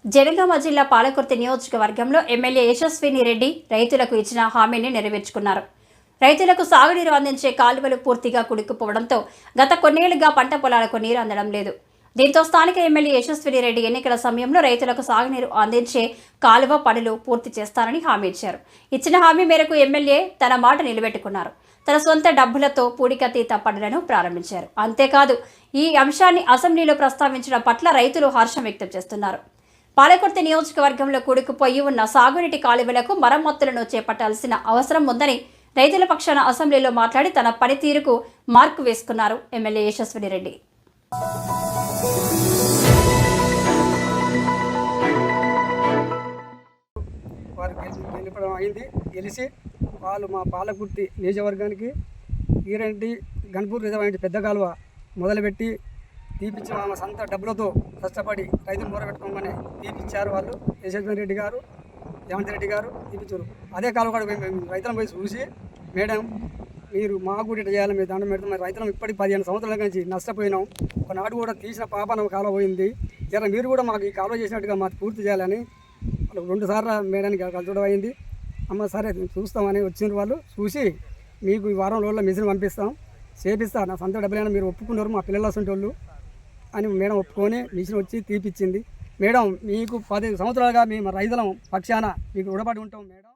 జనగామ జిల్లా పాలకుర్తి నియోజకవర్గంలో ఎమ్మెల్యే యశస్విని రెడ్డి రైతులకు ఇచ్చిన హామీని నెరవేర్చుకున్నారు. రైతులకు సాగునీరు అందించే కాలువలు పూర్తిగా కుడుకుపోవడంతో గత కొన్నేళ్లుగా పంట పొలాలకు నీరు అందడం లేదు. దీంతో స్థానిక ఎమ్మెల్యే యశస్విని రెడ్డి ఎన్నికల సమయంలో రైతులకు సాగునీరు అందించే కాలువ పనులు పూర్తి చేస్తారని హామీ ఇచ్చారు. ఇచ్చిన హామీ మేరకు ఎమ్మెల్యే తన మాట నిలబెట్టుకున్నారు. తన సొంత డబ్బులతో పూడికతీత పనులను ప్రారంభించారు. అంతేకాదు ఈ అంశాన్ని అసెంబ్లీలో ప్రస్తావించడం పట్ల రైతులు హర్షం వ్యక్తం చేస్తున్నారు. పాలకుర్తి నియోజకవర్గంలో కూడుకుపోయి ఉన్న సాగునీటి కాలువలకు మరమ్మతులను చేపట్టాల్సిన అవసరం ఉందని రైతుల పక్షాన అసెంబ్లీలో మాట్లాడి తన పనితీరుకు మార్కు వేసుకున్నారు ఎమ్మెల్యే యశస్విని రెడ్డి. గెలిచి వాళ్ళు మా పాలకుర్తి నియోజకవర్గానికి ఈరెంటి గన్పూర్ రిజర్వాయర్ పెద్ద కాలువ మొదలుపెట్టి తీపిచ్చి మా సొంత డబ్బులతో కష్టపడి రైతులు మొరబెట్టుకోమని తీపిచ్చారు. వాళ్ళు యశస్విని రెడ్డి గారు, రేవంత్ రెడ్డి గారు తీపిచ్చారు. అదే కాలువ కూడా రైతులను పోయి చూసి, మేడం మీరు మాకు కూడా చేయాలి, మీరు దండం పెడతాం, రైతులం ఇప్పటికి 15 సంవత్సరాల నుంచి నష్టపోయినాం, ఒకనాడు కూడా తీసిన పాపన కాలువ పోయింది, జర మీరు కూడా మాకు ఈ కాలువ చేసినట్టుగా మాకు పూర్తి చేయాలని వాళ్ళు 2 సార్లు మేడానికి కలచడం అయింది. అమ్మ సరే చూస్తామని వచ్చిన వాళ్ళు చూసి మీకు ఈ వారం రోజుల్లో మిషన్ పంపిస్తాం, చేపిస్తా, నా సొంత డబ్బులైనా మీరు ఒప్పుకున్నారు, మా పిల్లల సొంటోళ్ళు అని మేడం ఒప్పుకొని మిషన్ వచ్చి తీపిచ్చింది. మేడం మీకు 15 సంవత్సరాలుగా మేము రైతులం పక్షాన మీకు రుణపడి ఉంటాం మేడం.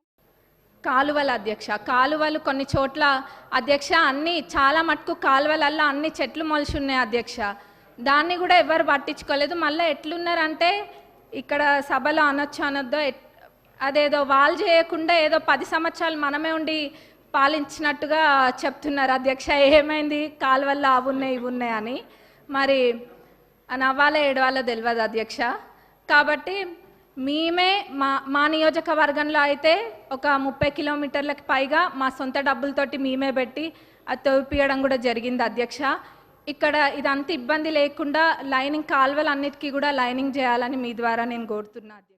కాలువల అధ్యక్ష, కాలువలు కొన్ని చోట్ల అధ్యక్ష అన్ని చాలా మటుకు కాలువలల్లో అన్ని చెట్లు మొలిచి ఉన్నాయి అధ్యక్ష. దాన్ని కూడా ఎవరు పట్టించుకోలేదు. మళ్ళీ ఎట్లున్నారంటే ఇక్కడ సభలో అనొచ్చు అనొద్దో అదేదో వాళ్ళు చేయకుండా ఏదో 10 సంవత్సరాలు మనమే ఉండి పాలించినట్టుగా చెప్తున్నారు అధ్యక్ష. ఏమైంది కాలువల్లో అవి ఉన్నాయి ఇవి ఉన్నాయి అని, మరి నవ్వాలో ఏడవాలో తెలియదు అధ్యక్ష. కాబట్టి మేమే మా నియోజకవర్గంలో అయితే ఒక 30 కిలోమీటర్లకు పైగా మా సొంత డబ్బులతోటి మేమే పెట్టి అది తవ్విపియడం కూడా జరిగింది అధ్యక్ష. ఇక్కడ ఇదంతా ఇబ్బంది లేకుండా లైనింగ్ కాలువలు అన్నిటికీ కూడా లైనింగ్ చేయాలని మీ ద్వారా నేను కోరుతున్నా అధ్యక్ష.